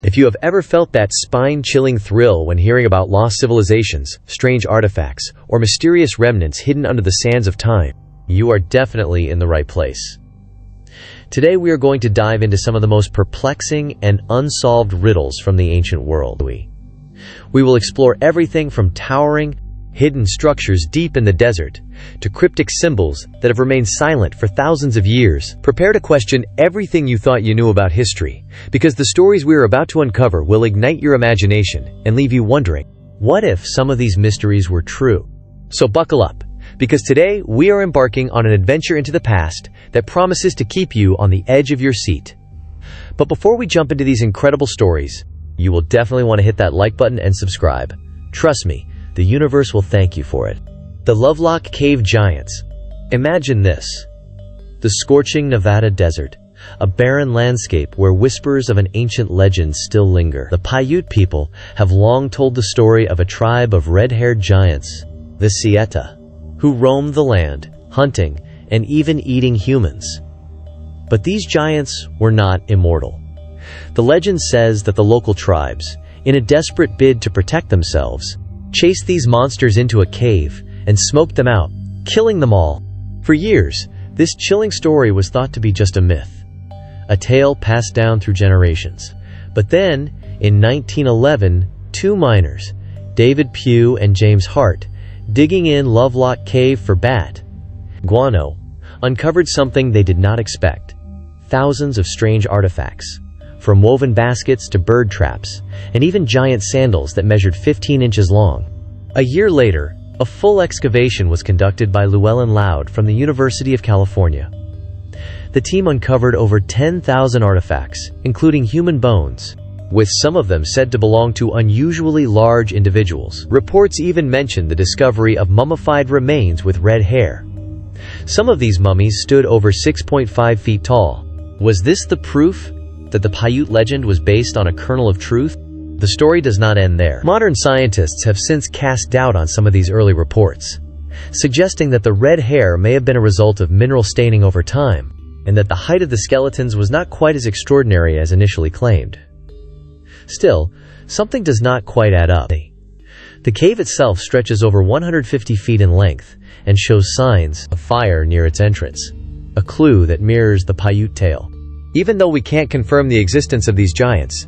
If you have ever felt that spine-chilling thrill when hearing about lost civilizations, strange artifacts, or mysterious remnants hidden under the sands of time, you are definitely in the right place. Today we are going to dive into some of the most perplexing and unsolved riddles from the ancient world. We will explore everything from towering, hidden structures deep in the desert to cryptic symbols that have remained silent for thousands of years. Prepare to question everything you thought you knew about history, because the stories we are about to uncover will ignite your imagination and leave you wondering, what if some of these mysteries were true? So buckle up, because today we are embarking on an adventure into the past that promises to keep you on the edge of your seat. But before we jump into these incredible stories, you will definitely want to hit that like button and subscribe. Trust me, the universe will thank you for it. The Lovelock Cave Giants. Imagine this. The scorching Nevada desert, a barren landscape where whispers of an ancient legend still linger. The Paiute people have long told the story of a tribe of red-haired giants, the Sieta, who roamed the land, hunting and even eating humans. But these giants were not immortal. The legend says that the local tribes, in a desperate bid to protect themselves, chased these monsters into a cave and smoked them out, killing them all. For years, this chilling story was thought to be just a myth, a tale passed down through generations. But then, in 1911, two miners, David Pugh and James Hart, digging in Lovelock Cave for guano, uncovered something they did not expect. Thousands of strange artifacts, from woven baskets to bird traps, and even giant sandals that measured 15 inches long. A year later, a full excavation was conducted by Llewellyn Loud from the University of California. The team uncovered over 10,000 artifacts, including human bones, with some of them said to belong to unusually large individuals. Reports even mentioned the discovery of mummified remains with red hair. Some of these mummies stood over 6.5 feet tall. Was this the proof that the Paiute legend was based on a kernel of truth? The story does not end there. Modern scientists have since cast doubt on some of these early reports, suggesting that the red hair may have been a result of mineral staining over time, and that the height of the skeletons was not quite as extraordinary as initially claimed. Still, something does not quite add up. The cave itself stretches over 150 feet in length and shows signs of fire near its entrance, a clue that mirrors the Paiute tale. Even though we can't confirm the existence of these giants,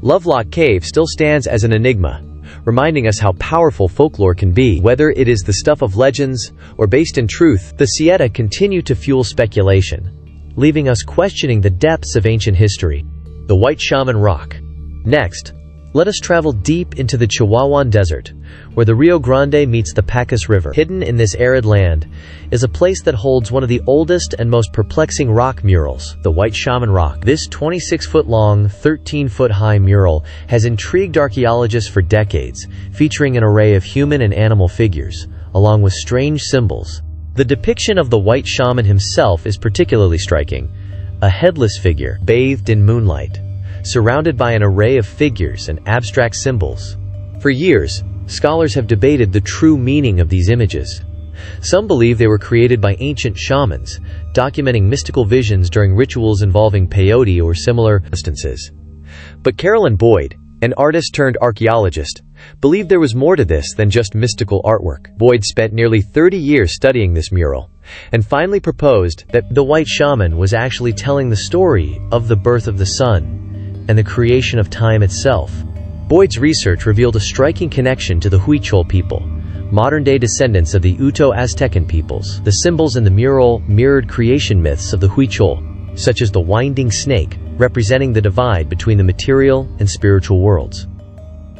Lovelock Cave still stands as an enigma, reminding us how powerful folklore can be. Whether it is the stuff of legends or based in truth, the Sieta continue to fuel speculation, leaving us questioning the depths of ancient history. The White Shaman Rock. Next, let us travel deep into the Chihuahuan Desert, where the Rio Grande meets the Pacas River. Hidden in this arid land is a place that holds one of the oldest and most perplexing rock murals, the White Shaman Rock. This 26-foot-long, 13-foot-high mural has intrigued archaeologists for decades, featuring an array of human and animal figures, along with strange symbols. The depiction of the White Shaman himself is particularly striking, a headless figure, bathed in moonlight, surrounded by an array of figures and abstract symbols. For years, scholars have debated the true meaning of these images. Some believe they were created by ancient shamans, documenting mystical visions during rituals involving peyote or similar instances. But Carolyn Boyd, an artist-turned-archaeologist, believed there was more to this than just mystical artwork. Boyd spent nearly 30 years studying this mural, and finally proposed that the White Shaman was actually telling the story of the birth of the sun and the creation of time itself. Boyd's research revealed a striking connection to the Huichol people, modern-day descendants of the Uto-Aztecan peoples. The symbols in the mural mirrored creation myths of the Huichol, such as the winding snake, representing the divide between the material and spiritual worlds.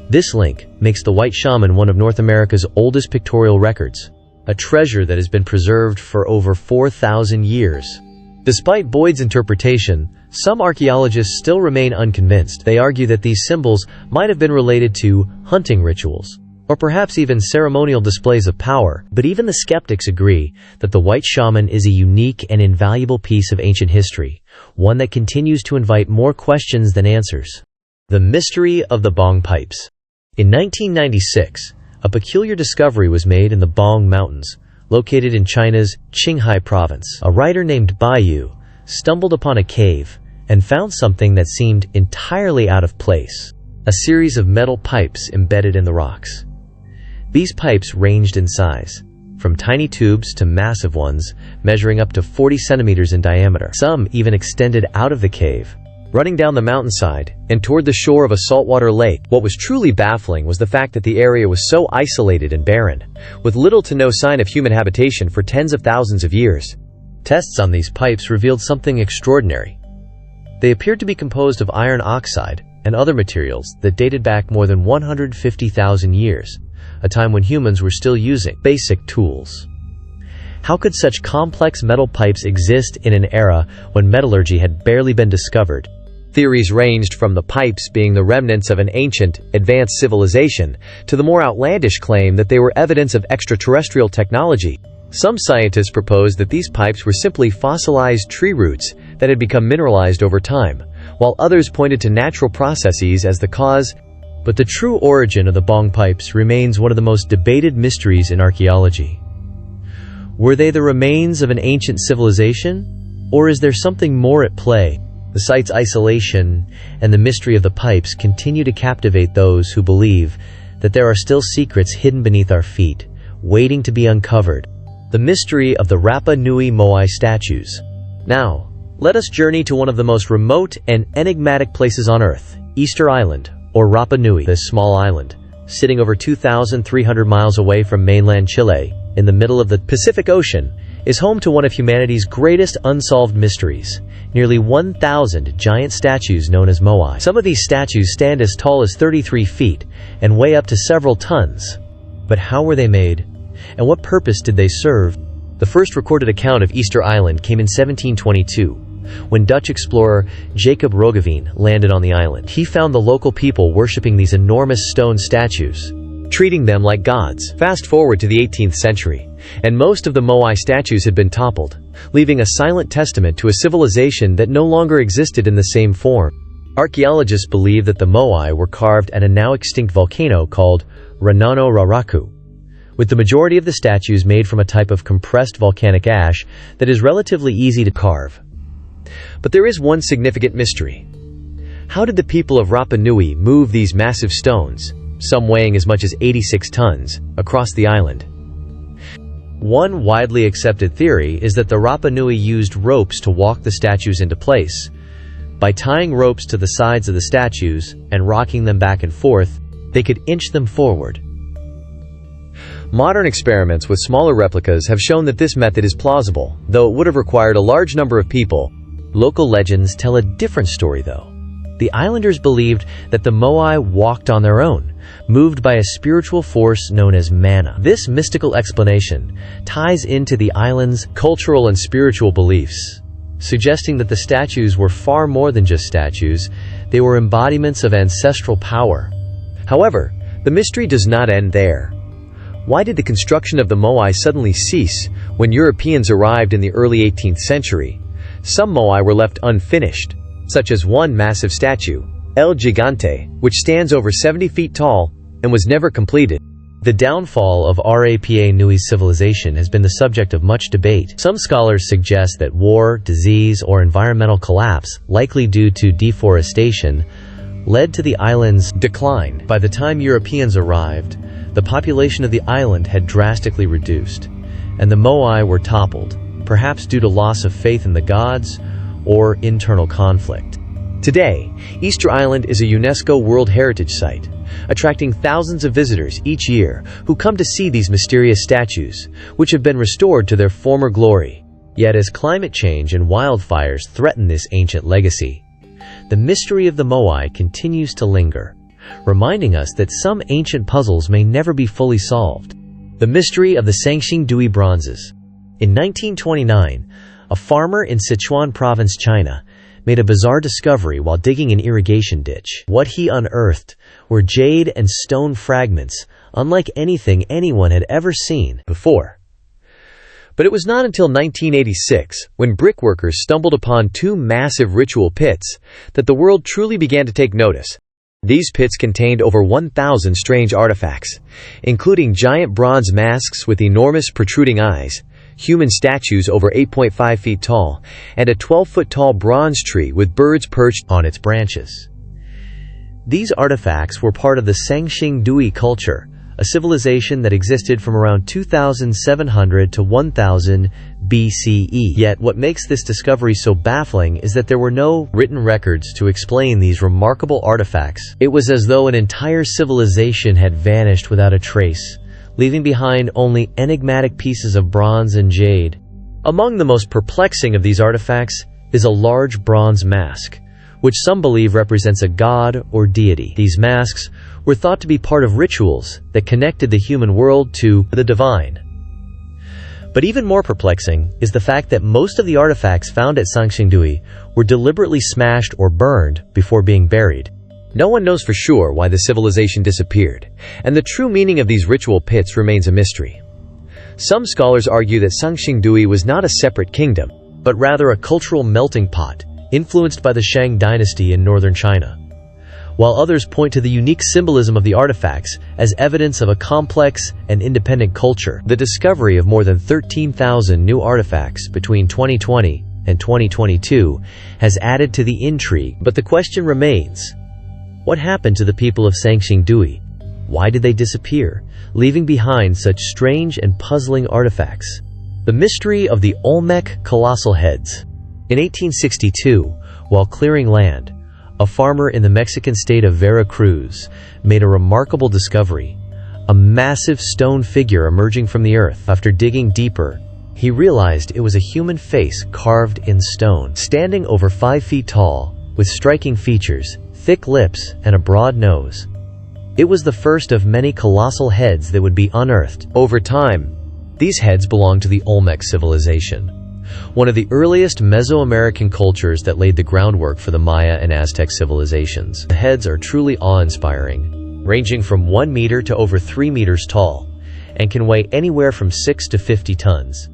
This link makes the White Shaman one of North America's oldest pictorial records, a treasure that has been preserved for over 4,000 years. Despite Boyd's interpretation, some archaeologists still remain unconvinced. They argue that these symbols might have been related to hunting rituals, or perhaps even ceremonial displays of power. But even the skeptics agree that the White Shaman is a unique and invaluable piece of ancient history, one that continues to invite more questions than answers. The mystery of the Bong Pipes. In 1996, a peculiar discovery was made in the Bong Mountains, located in China's Qinghai province. A writer named Bai Yu stumbled upon a cave and found something that seemed entirely out of place: a series of metal pipes embedded in the rocks. These pipes ranged in size, from tiny tubes to massive ones, measuring up to 40 centimeters in diameter. Some even extended out of the cave, running down the mountainside and toward the shore of a saltwater lake. What was truly baffling was the fact that the area was so isolated and barren, with little to no sign of human habitation for tens of thousands of years. Tests on these pipes revealed something extraordinary. They appeared to be composed of iron oxide and other materials that dated back more than 150,000 years, a time when humans were still using basic tools. How could such complex metal pipes exist in an era when metallurgy had barely been discovered? Theories ranged from the pipes being the remnants of an ancient, advanced civilization to the more outlandish claim that they were evidence of extraterrestrial technology. Some scientists proposed that these pipes were simply fossilized tree roots that had become mineralized over time, while others pointed to natural processes as the cause. But the true origin of the Bong Pipes remains one of the most debated mysteries in archaeology. Were they the remains of an ancient civilization? Or is there something more at play? The site's isolation and the mystery of the pipes continue to captivate those who believe that there are still secrets hidden beneath our feet, waiting to be uncovered. The mystery of the Rapa Nui Moai statues. Now, let us journey to one of the most remote and enigmatic places on Earth, Easter Island, or Rapa Nui. This small island, sitting over 2,300 miles away from mainland Chile, in the middle of the Pacific Ocean, is home to one of humanity's greatest unsolved mysteries: nearly 1,000 giant statues known as moai. Some of these statues stand as tall as 33 feet and weigh up to several tons. But how were they made? And what purpose did they serve? The first recorded account of Easter Island came in 1722, when Dutch explorer Jacob Roggeveen landed on the island. He found the local people worshipping these enormous stone statues, treating them like gods. Fast forward to the 18th century, and most of the Moai statues had been toppled, leaving a silent testament to a civilization that no longer existed in the same form. Archaeologists believe that the Moai were carved at a now extinct volcano called Ranano Raraku, with the majority of the statues made from a type of compressed volcanic ash that is relatively easy to carve. But there is one significant mystery. How did the people of Rapa Nui move these massive stones, some weighing as much as 86 tons, across the island? One widely accepted theory is that the Rapa Nui used ropes to walk the statues into place. By tying ropes to the sides of the statues and rocking them back and forth, they could inch them forward. Modern experiments with smaller replicas have shown that this method is plausible, though it would have required a large number of people. Local legends tell a different story, though. The islanders believed that the Moai walked on their own, moved by a spiritual force known as mana. This mystical explanation ties into the island's cultural and spiritual beliefs, suggesting that the statues were far more than just statues. They were embodiments of ancestral power. However, the mystery does not end there. Why did the construction of the Moai suddenly cease when Europeans arrived in the early 18th century? Some Moai were left unfinished, such as one massive statue, El Gigante, which stands over 70 feet tall and was never completed. The downfall of Rapa Nui's civilization has been the subject of much debate. Some scholars suggest that war, disease, or environmental collapse, likely due to deforestation, led to the island's decline. By the time Europeans arrived, the population of the island had drastically reduced, and the Moai were toppled, perhaps due to loss of faith in the gods or internal conflict. Today, Easter Island is a UNESCO World Heritage Site, attracting thousands of visitors each year who come to see these mysterious statues, which have been restored to their former glory. Yet as climate change and wildfires threaten this ancient legacy, the mystery of the Moai continues to linger, reminding us that some ancient puzzles may never be fully solved. The mystery of the Sanxingdui Bronzes. In 1929, a farmer in Sichuan province, China, made a bizarre discovery while digging an irrigation ditch. What he unearthed were jade and stone fragments, unlike anything anyone had ever seen before. But it was not until 1986, when brickworkers stumbled upon two massive ritual pits, that the world truly began to take notice. These pits contained over 1,000 strange artifacts, including giant bronze masks with enormous protruding eyes, human statues over 8.5 feet tall, and a 12-foot-tall bronze tree with birds perched on its branches. These artifacts were part of the Sanxingdui culture, a civilization that existed from around 2700 to 1000 BCE. Yet what makes this discovery so baffling is that there were no written records to explain these remarkable artifacts. It was as though an entire civilization had vanished without a trace, leaving behind only enigmatic pieces of bronze and jade. Among the most perplexing of these artifacts is a large bronze mask, which some believe represents a god or deity. These masks were thought to be part of rituals that connected the human world to the divine. But even more perplexing is the fact that most of the artifacts found at Sanxingdui were deliberately smashed or burned before being buried. No one knows for sure why the civilization disappeared, and the true meaning of these ritual pits remains a mystery. Some scholars argue that Sanxingdui was not a separate kingdom, but rather a cultural melting pot, influenced by the Shang dynasty in northern China, while others point to the unique symbolism of the artifacts as evidence of a complex and independent culture. The discovery of more than 13,000 new artifacts between 2020 and 2022 has added to the intrigue, but the question remains: what happened to the people of Sanxingdui? Why did they disappear, leaving behind such strange and puzzling artifacts? The mystery of the Olmec colossal heads. In 1862, while clearing land, a farmer in the Mexican state of Veracruz made a remarkable discovery: a massive stone figure emerging from the earth. After digging deeper, he realized it was a human face carved in stone, standing over 5 feet tall, with striking features, thick lips, and a broad nose. It was the first of many colossal heads that would be unearthed. Over time, these heads belonged to the Olmec civilization, one of the earliest Mesoamerican cultures that laid the groundwork for the Maya and Aztec civilizations. The heads are truly awe-inspiring, ranging from 1 meter to over 3 meters tall, and can weigh anywhere from 6 to 50 tons.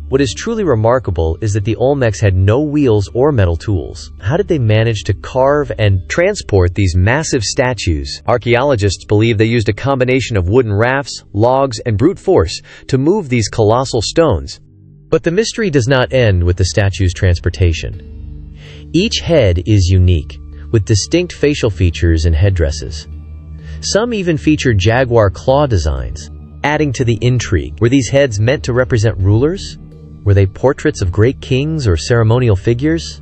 What is truly remarkable is that the Olmecs had no wheels or metal tools. How did they manage to carve and transport these massive statues? Archaeologists believe they used a combination of wooden rafts, logs, and brute force to move these colossal stones. But the mystery does not end with the statue's transportation. Each head is unique, with distinct facial features and headdresses. Some even feature jaguar claw designs, adding to the intrigue. Were these heads meant to represent rulers? Were they portraits of great kings or ceremonial figures?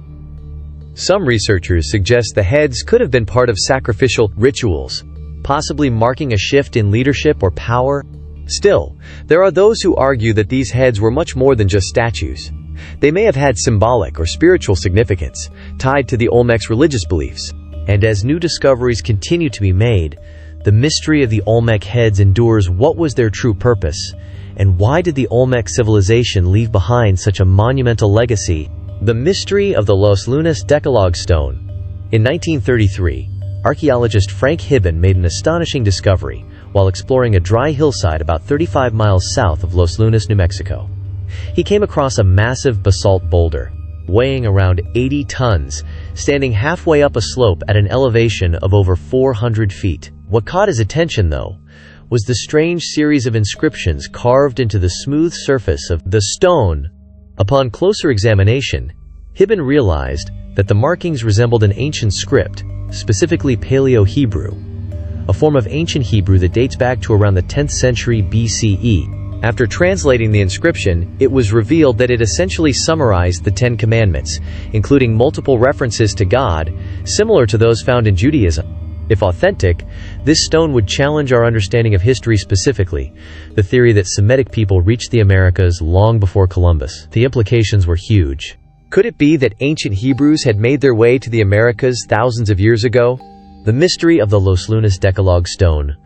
Some researchers suggest the heads could have been part of sacrificial rituals, possibly marking a shift in leadership or power. Still, there are those who argue that these heads were much more than just statues. They may have had symbolic or spiritual significance, tied to the Olmec's religious beliefs. And as new discoveries continue to be made, the mystery of the Olmec heads endures. What was their true purpose? And why did the Olmec civilization leave behind such a monumental legacy? The mystery of the Los Lunas Decalogue stone. In 1933, archaeologist Frank Hibben made an astonishing discovery while exploring a dry hillside about 35 miles south of Los Lunas, New Mexico. He came across a massive basalt boulder, weighing around 80 tons, standing halfway up a slope at an elevation of over 400 feet. What caught his attention, though, was the strange series of inscriptions carved into the smooth surface of the stone. Upon closer examination, Hibben realized that the markings resembled an ancient script, specifically Paleo-Hebrew, a form of ancient Hebrew that dates back to around the 10th century BCE. After translating the inscription, it was revealed that it essentially summarized the 10 Commandments, including multiple references to God, similar to those found in Judaism. If authentic, this stone would challenge our understanding of history, specifically the theory that Semitic people reached the Americas long before Columbus. The implications were huge. Could it be that ancient Hebrews had made their way to the Americas thousands of years ago? The mystery of the Los Lunas Decalogue stone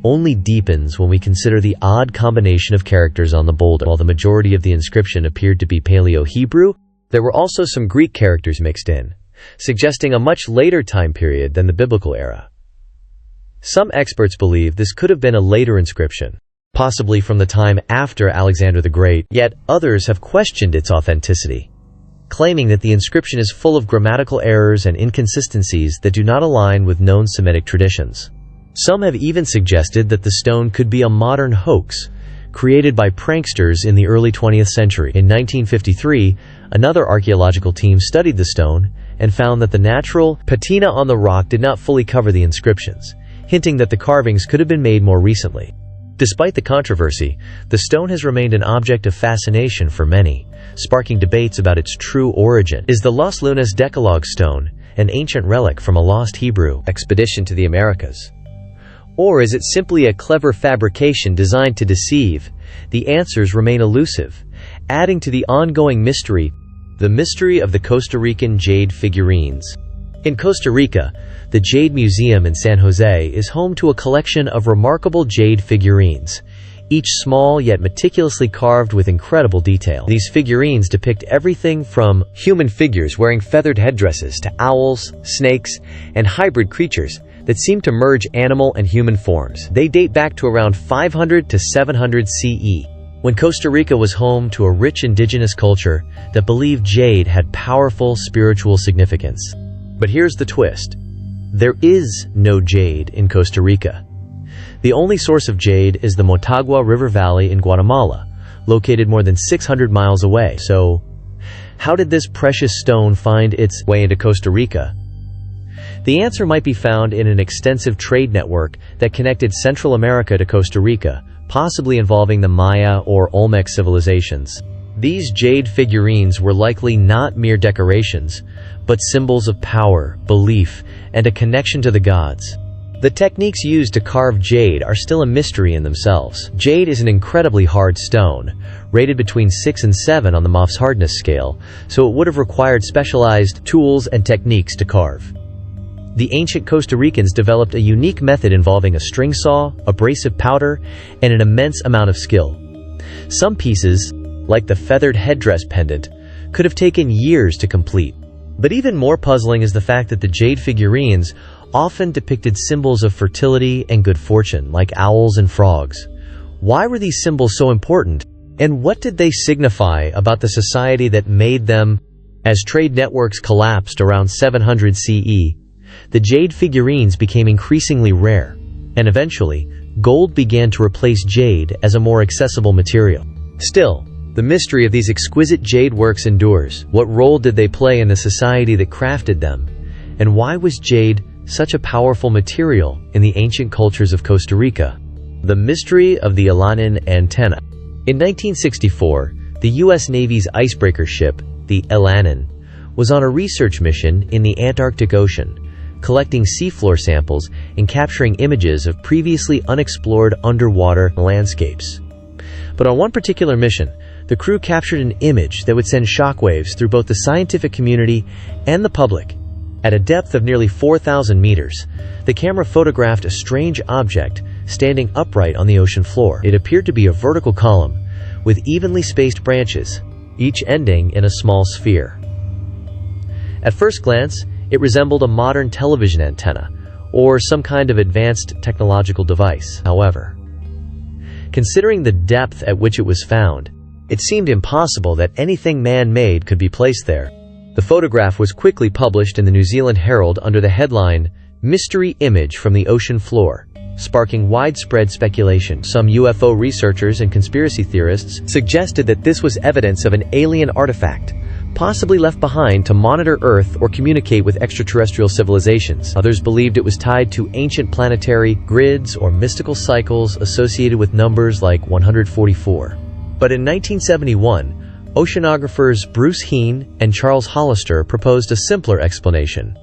only deepens when we consider the odd combination of characters on the boulder. While the majority of the inscription appeared to be Paleo-Hebrew, there were also some Greek characters mixed in, suggesting a much later time period than the biblical era. Some experts believe this could have been a later inscription, possibly from the time after Alexander the Great, yet others have questioned its authenticity, claiming that the inscription is full of grammatical errors and inconsistencies that do not align with known Semitic traditions. Some have even suggested that the stone could be a modern hoax, created by pranksters in the early 20th century. In 1953, another archaeological team studied the stone and found that the natural patina on the rock did not fully cover the inscriptions, hinting that the carvings could have been made more recently. Despite the controversy, the stone has remained an object of fascination for many, sparking debates about its true origin. Is the Los Lunas Decalogue stone an ancient relic from a lost Hebrew expedition to the Americas? Or is it simply a clever fabrication designed to deceive? The answers remain elusive, adding to the ongoing mystery, the mystery of the Costa Rican jade figurines. In Costa Rica, the Jade Museum in San Jose is home to a collection of remarkable jade figurines, each small yet meticulously carved with incredible detail. These figurines depict everything from human figures wearing feathered headdresses to owls, snakes, and hybrid creatures that seem to merge animal and human forms. They date back to around 500 to 700 CE, when Costa Rica was home to a rich indigenous culture that believed jade had powerful spiritual significance. But here's the twist. There is no jade in Costa Rica. The only source of jade is the Motagua River Valley in Guatemala, located more than 600 miles away. So, how did this precious stone find its way into Costa Rica? The answer might be found in an extensive trade network that connected Central America to Costa Rica, possibly involving the Maya or Olmec civilizations. These jade figurines were likely not mere decorations, but symbols of power, belief, and a connection to the gods. The techniques used to carve jade are still a mystery in themselves. Jade is an incredibly hard stone, rated between 6 and 7 on the Mohs hardness scale, so it would have required specialized tools and techniques to carve. The ancient Costa Ricans developed a unique method involving a string saw, abrasive powder, and an immense amount of skill. Some pieces, like the feathered headdress pendant, could have taken years to complete. But even more puzzling is the fact that the jade figurines often depicted symbols of fertility and good fortune, like owls and frogs. Why were these symbols so important? And what did they signify about the society that made them? As trade networks collapsed around 700 CE, the jade figurines became increasingly rare, and eventually, gold began to replace jade as a more accessible material. Still, the mystery of these exquisite jade works endures. What role did they play in the society that crafted them? And why was jade such a powerful material in the ancient cultures of Costa Rica? The mystery of the Alanin antenna. In 1964, the U.S. Navy's icebreaker ship, the Alanin, was on a research mission in the Antarctic Ocean, collecting seafloor samples and capturing images of previously unexplored underwater landscapes. But on one particular mission, the crew captured an image that would send shockwaves through both the scientific community and the public. At a depth of nearly 4,000 meters, the camera photographed a strange object standing upright on the ocean floor. It appeared to be a vertical column with evenly spaced branches, each ending in a small sphere. At first glance, it resembled a modern television antenna or some kind of advanced technological device. However, considering the depth at which it was found, it seemed impossible that anything man-made could be placed there. The photograph was quickly published in the New Zealand Herald under the headline, "Mystery Image from the Ocean Floor," sparking widespread speculation. Some UFO researchers and conspiracy theorists suggested that this was evidence of an alien artifact, possibly left behind to monitor Earth or communicate with extraterrestrial civilizations. Others believed it was tied to ancient planetary grids or mystical cycles associated with numbers like 144. But in 1971, oceanographers Bruce Heen and Charles Hollister proposed a simpler explanation.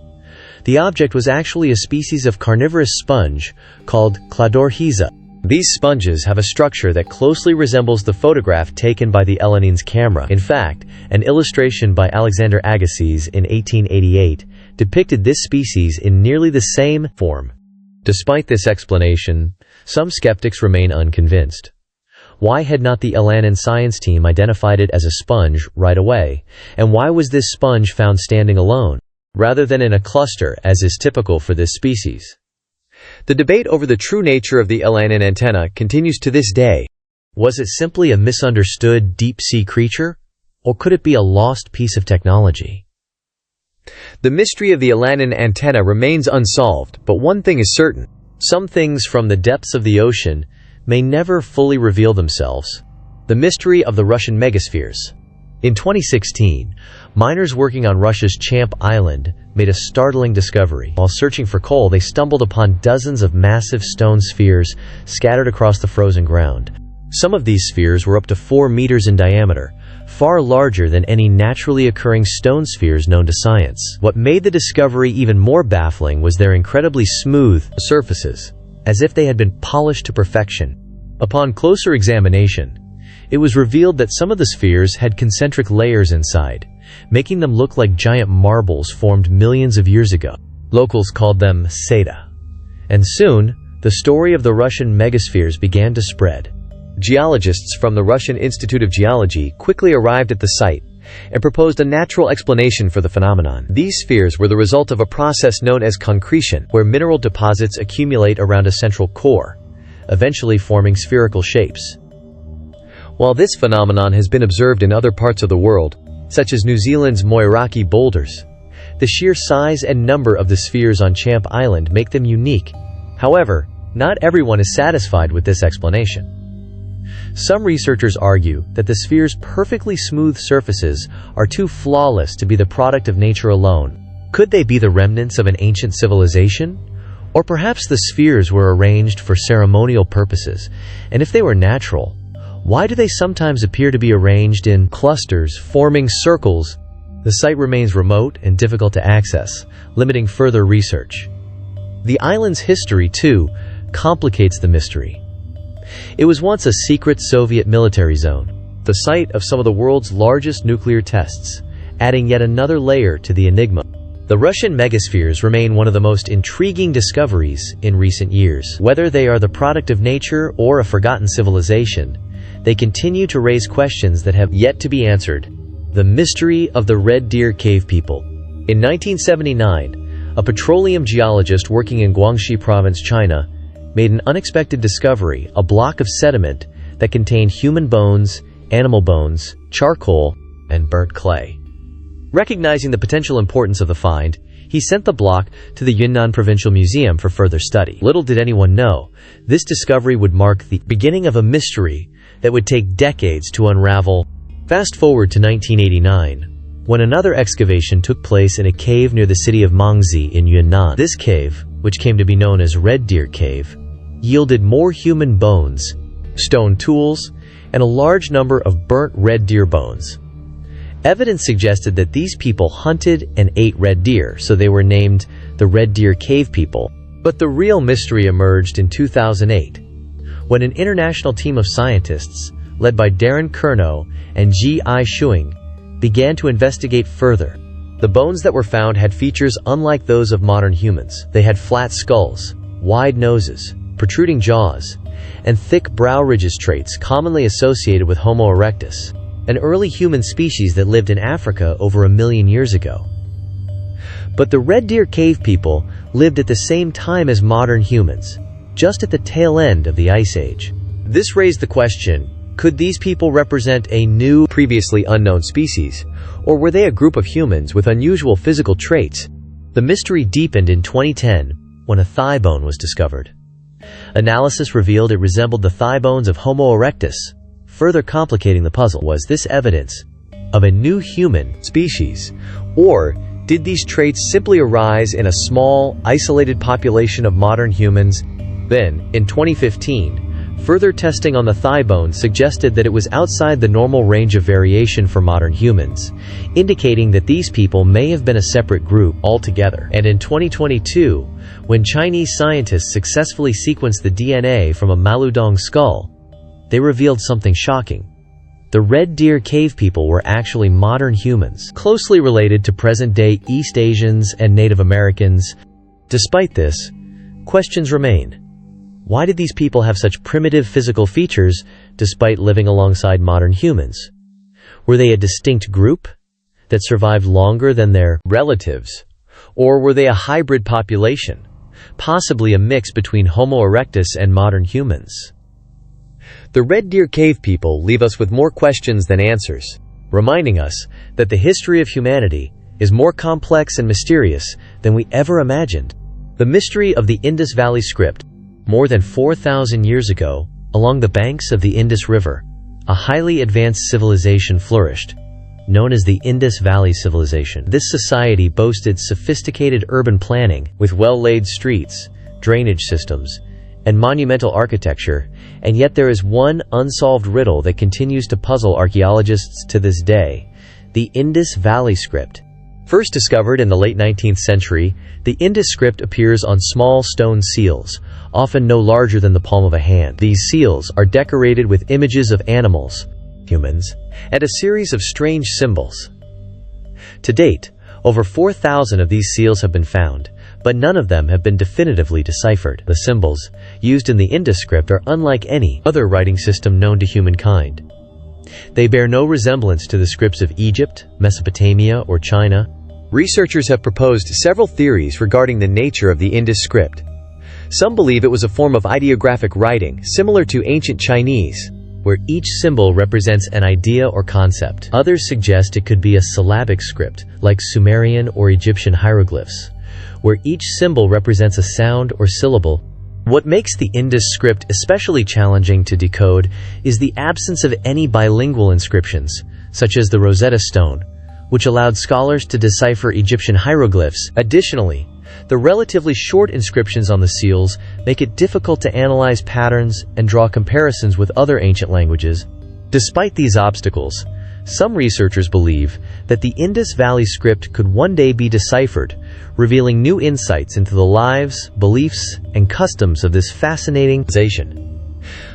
The object was actually a species of carnivorous sponge called Cladorhiza. These sponges have a structure that closely resembles the photograph taken by the Alanin's camera. In fact, an illustration by Alexander Agassiz in 1888 depicted this species in nearly the same form. Despite this explanation, some skeptics remain unconvinced. Why had not the Alanin science team identified it as a sponge right away? And why was this sponge found standing alone, rather than in a cluster as is typical for this species? The debate over the true nature of the Alanin antenna continues to this day. Was it simply a misunderstood deep-sea creature? Or could it be a lost piece of technology? The mystery of the Alanin antenna remains unsolved, but one thing is certain. Some things from the depths of the ocean may never fully reveal themselves. The mystery of the Russian megaspheres. In 2016, miners working on Russia's Champ Island made a startling discovery. While searching for coal, they stumbled upon dozens of massive stone spheres scattered across the frozen ground. Some of these spheres were up to 4 meters in diameter, far larger than any naturally occurring stone spheres known to science. What made the discovery even more baffling was their incredibly smooth surfaces, as if they had been polished to perfection. Upon closer examination, it was revealed that some of the spheres had concentric layers inside, making them look like giant marbles formed millions of years ago. Locals called them Seda. And soon, the story of the Russian megaspheres began to spread. Geologists from the Russian Institute of Geology quickly arrived at the site and proposed a natural explanation for the phenomenon. These spheres were the result of a process known as concretion, where mineral deposits accumulate around a central core, eventually forming spherical shapes. While this phenomenon has been observed in other parts of the world, such as New Zealand's Moai boulders, the sheer size and number of the spheres on Champ Island make them unique. However, not everyone is satisfied with this explanation. Some researchers argue that the sphere's perfectly smooth surfaces are too flawless to be the product of nature alone. Could they be the remnants of an ancient civilization? Or perhaps the spheres were arranged for ceremonial purposes, and if they were natural, why do they sometimes appear to be arranged in clusters, forming circles? The site remains remote and difficult to access, limiting further research. The island's history, too, complicates the mystery. It was once a secret Soviet military zone, the site of some of the world's largest nuclear tests, adding yet another layer to the enigma. The Russian megaspheres remain one of the most intriguing discoveries in recent years. Whether they are the product of nature or a forgotten civilization, they continue to raise questions that have yet to be answered. The mystery of the Red Deer Cave people. In 1979, a petroleum geologist working in Guangxi Province, China, made an unexpected discovery, a block of sediment that contained human bones, animal bones, charcoal, and burnt clay. Recognizing the potential importance of the find, he sent the block to the Yunnan Provincial Museum for further study. Little did anyone know, this discovery would mark the beginning of a mystery that would take decades to unravel. Fast forward to 1989, when another excavation took place in a cave near the city of Mangzi in Yunnan. This cave, which came to be known as Red Deer Cave, yielded more human bones, stone tools, and a large number of burnt red deer bones. Evidence suggested that these people hunted and ate red deer, so they were named the Red Deer Cave people. But the real mystery emerged in 2008, when an international team of scientists, led by Darren Curnow and Ji-I Shuing, began to investigate further. The bones that were found had features unlike those of modern humans. They had flat skulls, wide noses, protruding jaws, and thick brow ridges, traits commonly associated with Homo erectus, an early human species that lived in Africa over 1 million years ago. But the Red Deer Cave people lived at the same time as modern humans, just at the tail end of the Ice Age. This raised the question, could these people represent a new, previously unknown species, or were they a group of humans with unusual physical traits? The mystery deepened in 2010 when a thigh bone was discovered. Analysis revealed it resembled the thigh bones of Homo erectus, further complicating the puzzle. Was this evidence of a new human species, or did these traits simply arise in a small, isolated population of modern humans? Then, in 2015, further testing on the thigh bone suggested that it was outside the normal range of variation for modern humans, indicating that these people may have been a separate group altogether. And in 2022, when Chinese scientists successfully sequenced the DNA from a Maludong skull, they revealed something shocking. The Red Deer Cave people were actually modern humans, closely related to present-day East Asians and Native Americans. Despite this, questions remain. Why did these people have such primitive physical features despite living alongside modern humans? Were they a distinct group that survived longer than their relatives? Or were they a hybrid population, possibly a mix between Homo erectus and modern humans? The Red Deer Cave people leave us with more questions than answers, reminding us that the history of humanity is more complex and mysterious than we ever imagined. The mystery of the Indus Valley Script, more than 4,000 years ago, Along the banks of the Indus River, a highly advanced civilization flourished, known as the Indus Valley Civilization. This society boasted sophisticated urban planning with well-laid streets, drainage systems, and monumental architecture, and yet there is one unsolved riddle that continues to puzzle archaeologists to this day: the Indus Valley script. First discovered in the late 19th century, the Indus script appears on small stone seals, often no larger than the palm of a hand. These seals are decorated with images of animals, humans, and a series of strange symbols. To date, over 4,000 of these seals have been found, but none of them have been definitively deciphered. The symbols used in the Indus script are unlike any other writing system known to humankind. They bear no resemblance to the scripts of Egypt, Mesopotamia, or China. Researchers have proposed several theories regarding the nature of the Indus script. Some believe it was a form of ideographic writing, similar to ancient Chinese, where each symbol represents an idea or concept. Others suggest it could be a syllabic script, like Sumerian or Egyptian hieroglyphs, where each symbol represents a sound or syllable. What makes the Indus script especially challenging to decode is the absence of any bilingual inscriptions, such as the Rosetta Stone, which allowed scholars to decipher Egyptian hieroglyphs. Additionally, the relatively short inscriptions on the seals make it difficult to analyze patterns and draw comparisons with other ancient languages. Despite these obstacles, some researchers believe that the Indus Valley script could one day be deciphered, revealing new insights into the lives, beliefs, and customs of this fascinating civilization.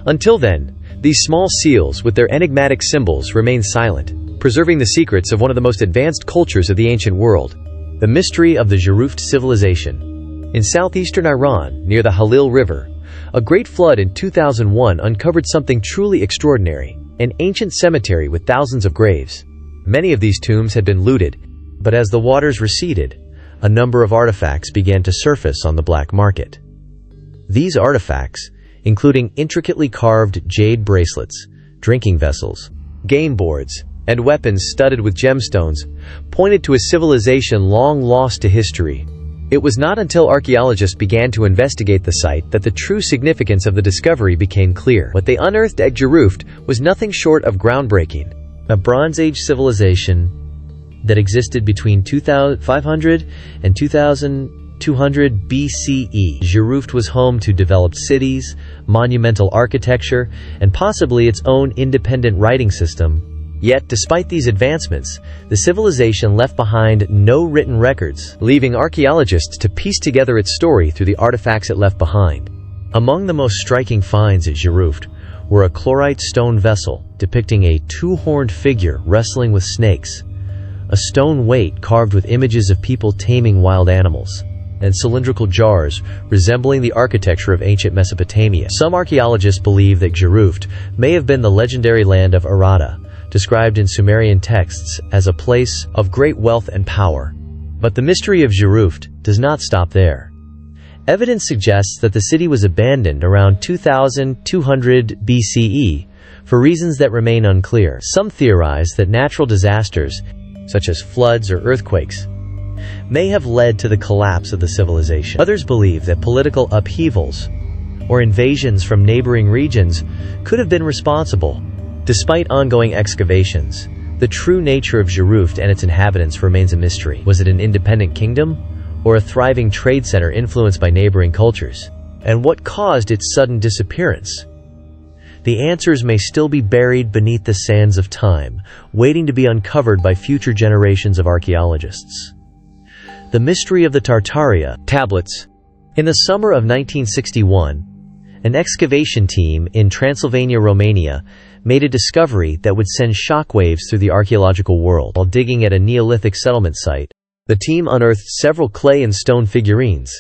Until then, these small seals with their enigmatic symbols remain silent, preserving the secrets of one of the most advanced cultures of the ancient world: the mystery of the Geruft civilization. In southeastern Iran, near the Halil River, a great flood in 2001 uncovered something truly extraordinary: an ancient cemetery with thousands of graves. Many of these tombs had been looted, but as the waters receded, a number of artifacts began to surface on the black market. These artifacts, including intricately carved jade bracelets, drinking vessels, game boards, and weapons studded with gemstones, pointed to a civilization long lost to history. It was not until archaeologists began to investigate the site that the true significance of the discovery became clear. What they unearthed at Geruft was nothing short of groundbreaking. A Bronze Age civilization that existed between 2500 and 2200 BCE. Geruft was home to developed cities, monumental architecture, and possibly its own independent writing system. Yet, despite these advancements, the civilization left behind no written records, leaving archaeologists to piece together its story through the artifacts it left behind. Among the most striking finds at Geruft were a chlorite stone vessel depicting a two-horned figure wrestling with snakes, a stone weight carved with images of people taming wild animals, and cylindrical jars resembling the architecture of ancient Mesopotamia. Some archaeologists believe that Geruft may have been the legendary land of Arata, described in Sumerian texts as a place of great wealth and power. But the mystery of Geruft does not stop there. Evidence suggests that the city was abandoned around 2200 BCE for reasons that remain unclear. Some theorize that natural disasters, such as floods or earthquakes, may have led to the collapse of the civilization. Others believe that political upheavals or invasions from neighboring regions could have been responsible. Despite ongoing excavations, the true nature of Geruft and its inhabitants remains a mystery. Was it an independent kingdom, or a thriving trade center influenced by neighboring cultures? And what caused its sudden disappearance? The answers may still be buried beneath the sands of time, waiting to be uncovered by future generations of archaeologists. The mystery of the Tartaria Tablets. In the summer of 1961, an excavation team in Transylvania, Romania, made a discovery that would send shockwaves through the archaeological world. While digging at a Neolithic settlement site, the team unearthed several clay and stone figurines,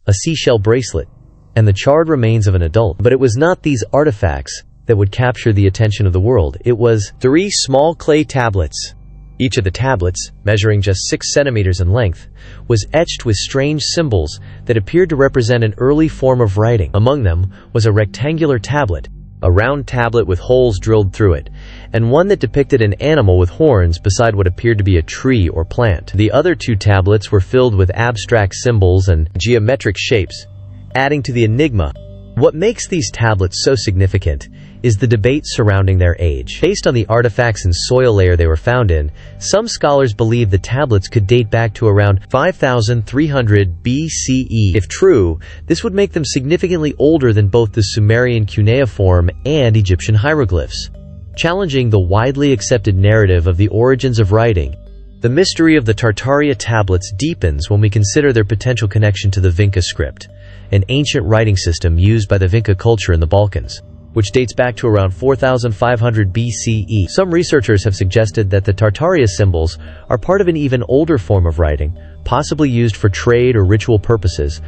a seashell bracelet, and the charred remains of an adult. But it was not these artifacts that would capture the attention of the world. It was 3 small clay tablets. Each of the tablets, measuring just 6 centimeters in length, was etched with strange symbols that appeared to represent an early form of writing. Among them was a rectangular tablet, a round tablet with holes drilled through it, and one that depicted an animal with horns beside what appeared to be a tree or plant. The other 2 tablets were filled with abstract symbols and geometric shapes, adding to the enigma. What makes these tablets so significant is the debate surrounding their age. Based on the artifacts and soil layer they were found in, some scholars believe the tablets could date back to around 5300 BCE. If true, this would make them significantly older than both the Sumerian cuneiform and Egyptian hieroglyphs, challenging the widely accepted narrative of the origins of writing. The mystery of the Tartaria Tablets deepens when we consider their potential connection to the Vinca script, an ancient writing system used by the Vinca culture in the Balkans, which dates back to around 4500 BCE. Some researchers have suggested that the Tartaria symbols are part of an even older form of writing, possibly used for trade or ritual purposes,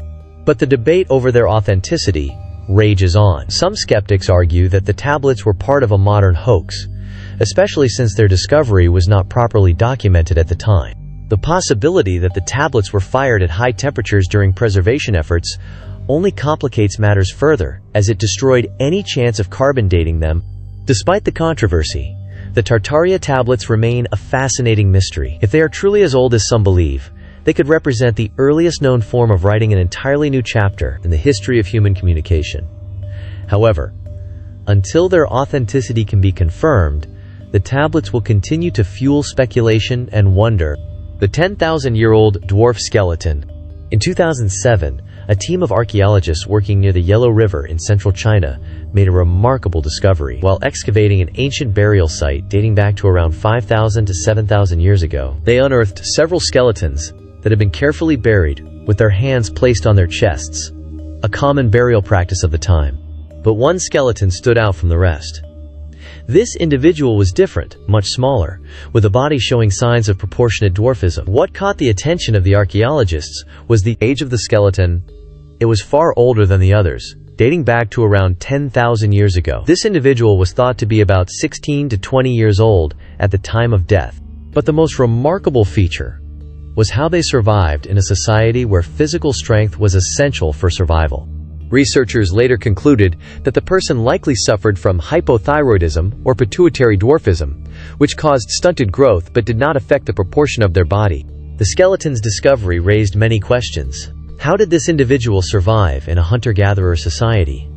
but the debate over their authenticity rages on. Some skeptics argue that the tablets were part of a modern hoax, especially since their discovery was not properly documented at the time. The possibility that the tablets were fired at high temperatures during preservation efforts only complicates matters further, as it destroyed any chance of carbon dating them. Despite the controversy, the Tartaria tablets remain a fascinating mystery. If they are truly as old as some believe, they could represent the earliest known form of writing an entirely new chapter in the history of human communication. However, until their authenticity can be confirmed, the tablets will continue to fuel speculation and wonder. The 10,000-year-old dwarf skeleton. In 2007, a team of archaeologists working near the Yellow River in central China made a remarkable discovery. While excavating an ancient burial site dating back to around 5,000 to 7,000 years ago, they unearthed several skeletons that had been carefully buried with their hands placed on their chests, a common burial practice of the time. But one skeleton stood out from the rest. This individual was different, much smaller, with a body showing signs of proportionate dwarfism. What caught the attention of the archaeologists was the age of the skeleton. It was far older than the others, dating back to around 10,000 years ago. This individual was thought to be about 16 to 20 years old at the time of death. But the most remarkable feature was how they survived in a society where physical strength was essential for survival. Researchers later concluded that the person likely suffered from hypothyroidism or pituitary dwarfism, which caused stunted growth but did not affect the proportion of their body. The skeleton's discovery raised many questions. How did this individual survive in a hunter-gatherer society?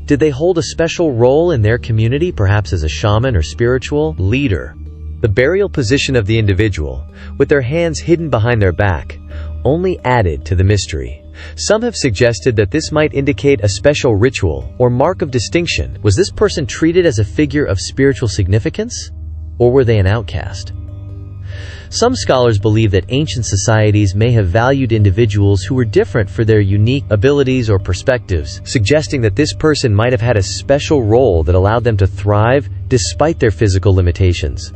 Did they hold a special role in their community, perhaps as a shaman or spiritual leader? The burial position of the individual, with their hands hidden behind their back, only added to the mystery. Some have suggested that this might indicate a special ritual or mark of distinction. Was this person treated as a figure of spiritual significance, or were they an outcast? Some scholars believe that ancient societies may have valued individuals who were different for their unique abilities or perspectives, suggesting that this person might have had a special role that allowed them to thrive despite their physical limitations.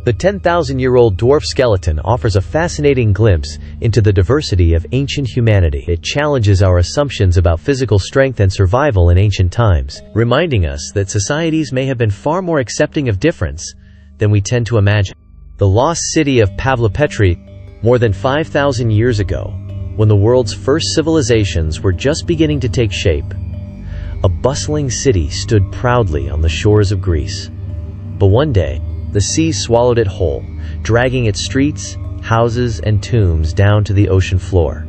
The 10,000-year-old dwarf skeleton offers a fascinating glimpse into the diversity of ancient humanity. It challenges our assumptions about physical strength and survival in ancient times, reminding us that societies may have been far more accepting of difference than we tend to imagine. The lost city of Pavlopetri, more than 5,000 years ago, when the world's first civilizations were just beginning to take shape, a bustling city stood proudly on the shores of Greece. But one day, the sea swallowed it whole, dragging its streets, houses, and tombs down to the ocean floor.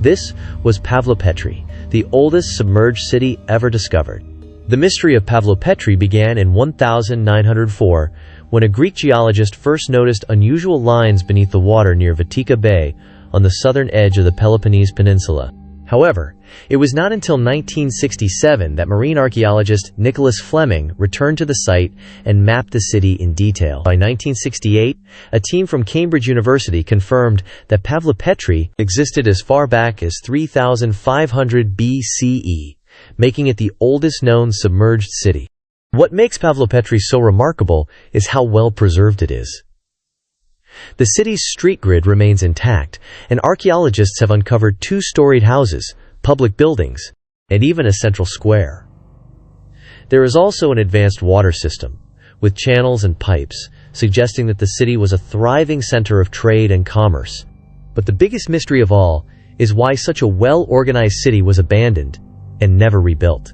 This was Pavlopetri, the oldest submerged city ever discovered. The mystery of Pavlopetri began in 1904, when a Greek geologist first noticed unusual lines beneath the water near Vatika Bay on the southern edge of the Peloponnese Peninsula. However, it was not until 1967 that marine archaeologist Nicholas Fleming returned to the site and mapped the city in detail. By 1968, a team from Cambridge University confirmed that Pavlopetri existed as far back as 3,500 BCE, making it the oldest known submerged city. What makes Pavlopetri so remarkable is how well preserved it is. The city's street grid remains intact, and archaeologists have uncovered two-storied houses, public buildings, and even a central square. There is also an advanced water system, with channels and pipes, suggesting that the city was a thriving center of trade and commerce. But the biggest mystery of all is why such a well-organized city was abandoned and never rebuilt.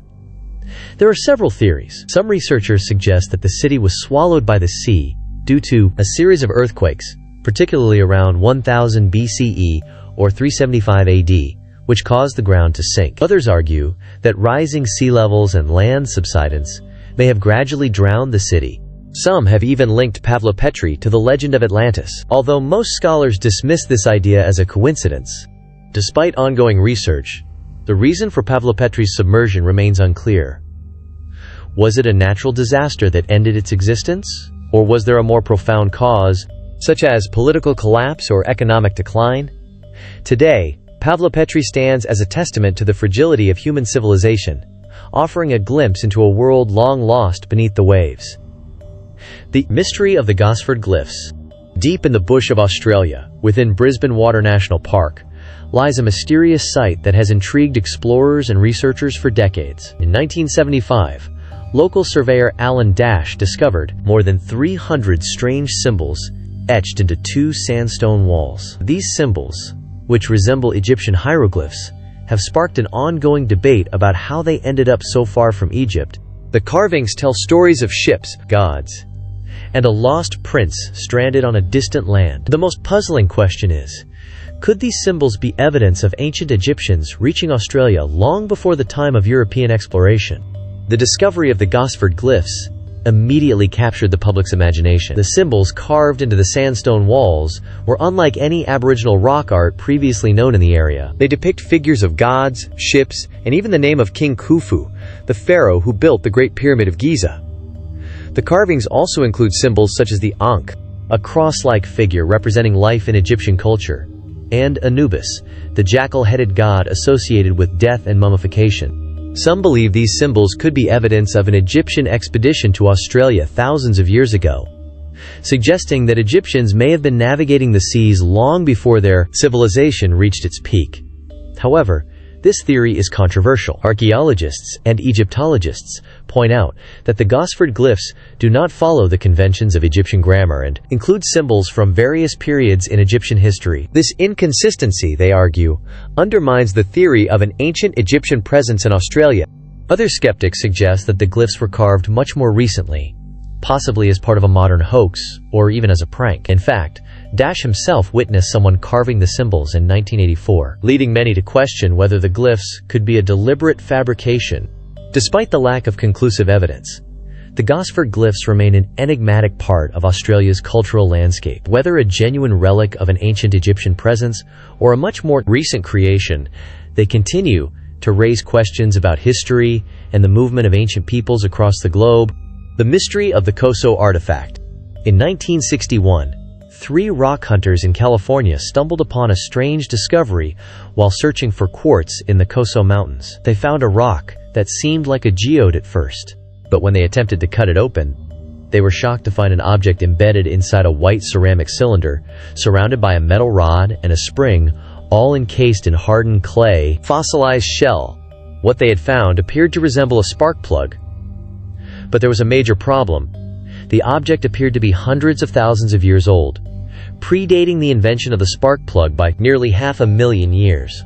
There are several theories. Some researchers suggest that the city was swallowed by the sea due to a series of earthquakes, particularly around 1000 BCE or 375 AD, which caused the ground to sink. Others argue that rising sea levels and land subsidence may have gradually drowned the city. Some have even linked Pavlopetri to the legend of Atlantis, although most scholars dismiss this idea as a coincidence. Despite ongoing research, the reason for Pavlopetri's submersion remains unclear. Was it a natural disaster that ended its existence? Or was there a more profound cause, such as political collapse or economic decline? Today, Pavlopetri stands as a testament to the fragility of human civilization, offering a glimpse into a world long lost beneath the waves. The mystery of the Gosford Glyphs. Deep in the bush of Australia, within Brisbane Water National Park, lies a mysterious site that has intrigued explorers and researchers for decades. In 1975, local surveyor Alan Dash discovered more than 300 strange symbols etched into 2 sandstone walls. These symbols, which resemble Egyptian hieroglyphs, have sparked an ongoing debate about how they ended up so far from Egypt. The carvings tell stories of ships, gods, and a lost prince stranded on a distant land. The most puzzling question is, could these symbols be evidence of ancient Egyptians reaching Australia long before the time of European exploration? The discovery of the Gosford Glyphs immediately captured the public's imagination. The symbols carved into the sandstone walls were unlike any Aboriginal rock art previously known in the area. They depict figures of gods, ships, and even the name of King Khufu, the pharaoh who built the Great Pyramid of Giza. The carvings also include symbols such as the Ankh, a cross-like figure representing life in Egyptian culture, and Anubis, the jackal-headed god associated with death and mummification. Some believe these symbols could be evidence of an Egyptian expedition to Australia thousands of years ago, suggesting that Egyptians may have been navigating the seas long before their civilization reached its peak. However, this theory is controversial. Archaeologists and Egyptologists point out that the Gosford Glyphs do not follow the conventions of Egyptian grammar and include symbols from various periods in Egyptian history. This inconsistency, they argue, undermines the theory of an ancient Egyptian presence in Australia. Other skeptics suggest that the glyphs were carved much more recently, possibly as part of a modern hoax or even as a prank. In fact, Dash himself witnessed someone carving the symbols in 1984, leading many to question whether the glyphs could be a deliberate fabrication. Despite the lack of conclusive evidence, the Gosford Glyphs remain an enigmatic part of Australia's cultural landscape. Whether a genuine relic of an ancient Egyptian presence or a much more recent creation, they continue to raise questions about history and the movement of ancient peoples across the globe. The mystery of the Colossal artifact. In 1961, 3 rock hunters in California stumbled upon a strange discovery while searching for quartz in the Colossal Mountains. They found a rock that seemed like a geode at first, but when they attempted to cut it open, they were shocked to find an object embedded inside a white ceramic cylinder, surrounded by a metal rod and a spring, all encased in hardened clay, fossilized shell. What they had found appeared to resemble a spark plug, but there was a major problem. The object appeared to be hundreds of thousands of years old, predating the invention of the spark plug by nearly 500,000 years.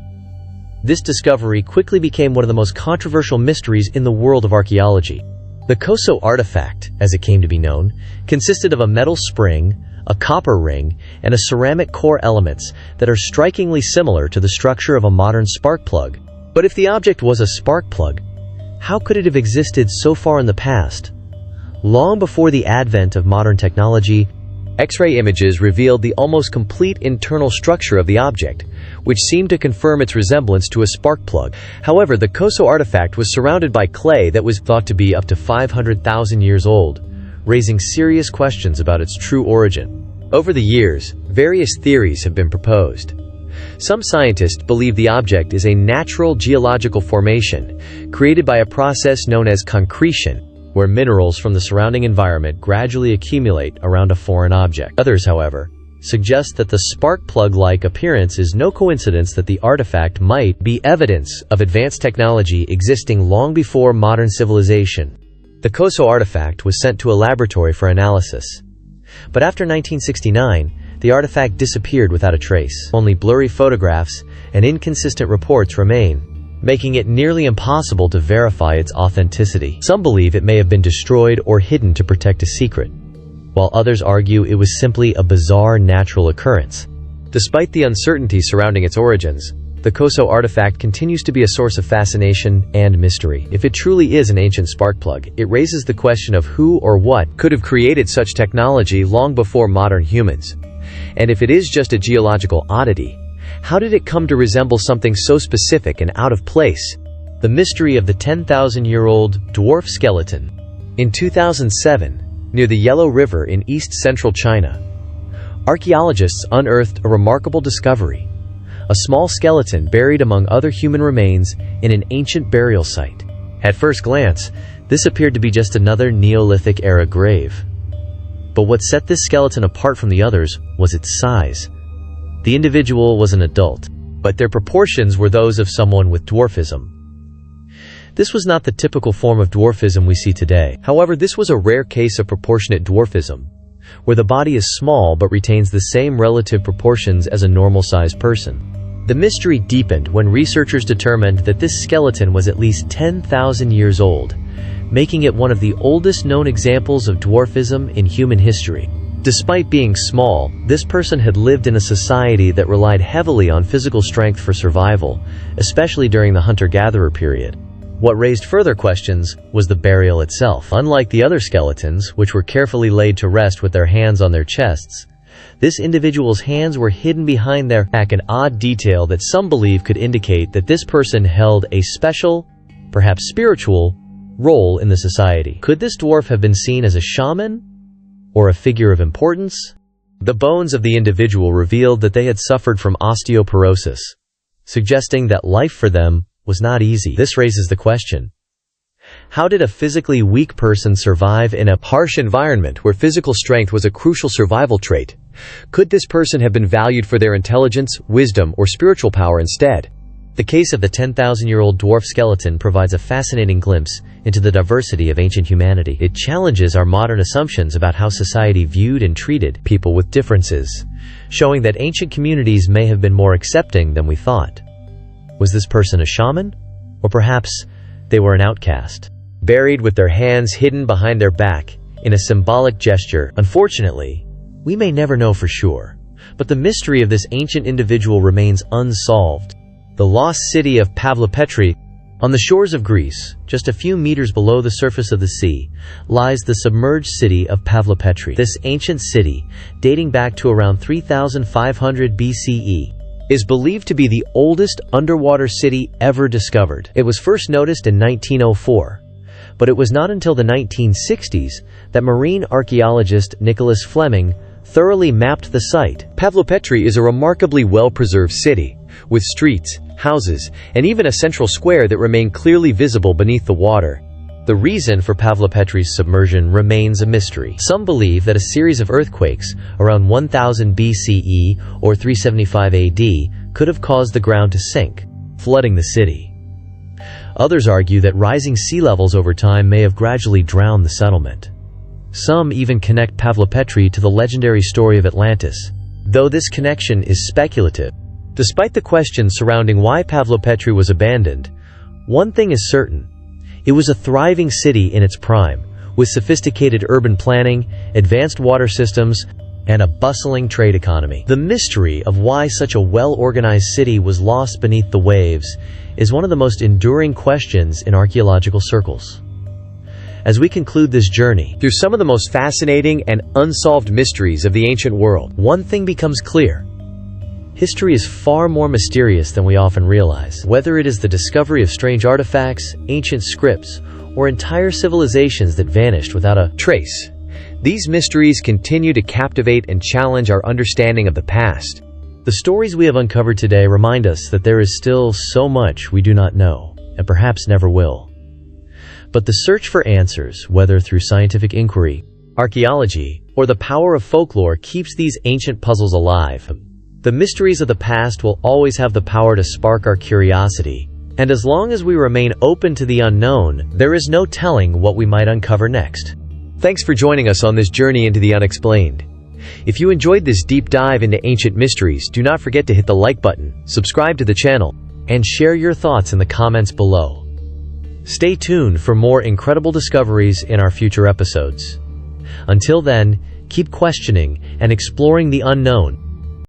This discovery quickly became one of the most controversial mysteries in the world of archaeology. The Colossal artifact, as it came to be known, consisted of a metal spring, a copper ring, and a ceramic core elements that are strikingly similar to the structure of a modern spark plug. But if the object was a spark plug, how could it have existed so far in the past? Long before the advent of modern technology, X-ray images revealed the almost complete internal structure of the object, which seemed to confirm its resemblance to a spark plug. However, the Colossal artifact was surrounded by clay that was thought to be up to 500,000 years old, raising serious questions about its true origin. Over the years, various theories have been proposed. Some scientists believe the object is a natural geological formation created by a process known as concretion, where minerals from the surrounding environment gradually accumulate around a foreign object. Others, however, suggest that the spark plug-like appearance is no coincidence, that the artifact might be evidence of advanced technology existing long before modern civilization. The Colossal artifact was sent to a laboratory for analysis. But after 1969, the artifact disappeared without a trace. Only blurry photographs and inconsistent reports remain, making it nearly impossible to verify its authenticity. Some believe it may have been destroyed or hidden to protect a secret, while others argue it was simply a bizarre natural occurrence. Despite the uncertainty surrounding its origins, the Colossal artifact continues to be a source of fascination and mystery. If it truly is an ancient spark plug, it raises the question of who or what could have created such technology long before modern humans. And if it is just a geological oddity, how did it come to resemble something so specific and out of place? The mystery of the 10,000-year-old dwarf skeleton. In 2007, near the Yellow River in east-central China, archaeologists unearthed a remarkable discovery: a small skeleton buried among other human remains in an ancient burial site. At first glance, this appeared to be just another Neolithic-era grave. But what set this skeleton apart from the others was its size. The individual was an adult, but their proportions were those of someone with dwarfism. This was not the typical form of dwarfism we see today. However, this was a rare case of proportionate dwarfism, where the body is small but retains the same relative proportions as a normal-sized person. The mystery deepened when researchers determined that this skeleton was at least 10,000 years old, making it one of the oldest known examples of dwarfism in human history. Despite being small, this person had lived in a society that relied heavily on physical strength for survival, especially during the hunter-gatherer period. What raised further questions was the burial itself. Unlike the other skeletons, which were carefully laid to rest with their hands on their chests, this individual's hands were hidden behind their back, an odd detail that some believe could indicate that this person held a special, perhaps spiritual, role in the society. Could this dwarf have been seen as a shaman or a figure of importance? The bones of the individual revealed that they had suffered from osteoporosis, suggesting that life for them was not easy. This raises the question: how did a physically weak person survive in a harsh environment where physical strength was a crucial survival trait? Could this person have been valued for their intelligence, wisdom, or spiritual power instead? The case of the 10,000-year-old dwarf skeleton provides a fascinating glimpse into the diversity of ancient humanity. It challenges our modern assumptions about how society viewed and treated people with differences, showing that ancient communities may have been more accepting than we thought. Was this person a shaman? Or perhaps they were an outcast, buried with their hands hidden behind their back in a symbolic gesture? Unfortunately, we may never know for sure, but the mystery of this ancient individual remains unsolved. The lost city of Pavlopetri, on the shores of Greece, just a few meters below the surface of the sea, lies the submerged city of Pavlopetri. This ancient city, dating back to around 3,500 BCE, is believed to be the oldest underwater city ever discovered. It was first noticed in 1904, but it was not until the 1960s that marine archaeologist Nicholas Fleming thoroughly mapped the site. Pavlopetri is a remarkably well-preserved city, with streets, houses, and even a central square that remain clearly visible beneath the water. The reason for Pavlopetri's submersion remains a mystery. Some believe that a series of earthquakes around 1000 BCE or 375 AD could have caused the ground to sink, flooding the city. Others argue that rising sea levels over time may have gradually drowned the settlement. Some even connect Pavlopetri to the legendary story of Atlantis, though this connection is speculative. Despite the questions surrounding why Pavlopetri was abandoned, one thing is certain: it was a thriving city in its prime, with sophisticated urban planning, advanced water systems, and a bustling trade economy. The mystery of why such a well-organized city was lost beneath the waves is one of the most enduring questions in archaeological circles. As we conclude this journey through some of the most fascinating and unsolved mysteries of the ancient world, one thing becomes clear: history is far more mysterious than we often realize. Whether it is the discovery of strange artifacts, ancient scripts, or entire civilizations that vanished without a trace, these mysteries continue to captivate and challenge our understanding of the past. The stories we have uncovered today remind us that there is still so much we do not know, and perhaps never will. But the search for answers, whether through scientific inquiry, archaeology, or the power of folklore, keeps these ancient puzzles alive. The mysteries of the past will always have the power to spark our curiosity, and as long as we remain open to the unknown, there is no telling what we might uncover next. Thanks for joining us on this journey into the unexplained. If you enjoyed this deep dive into ancient mysteries, do not forget to hit the like button, subscribe to the channel, and share your thoughts in the comments below. Stay tuned for more incredible discoveries in our future episodes. Until then, keep questioning and exploring the unknown.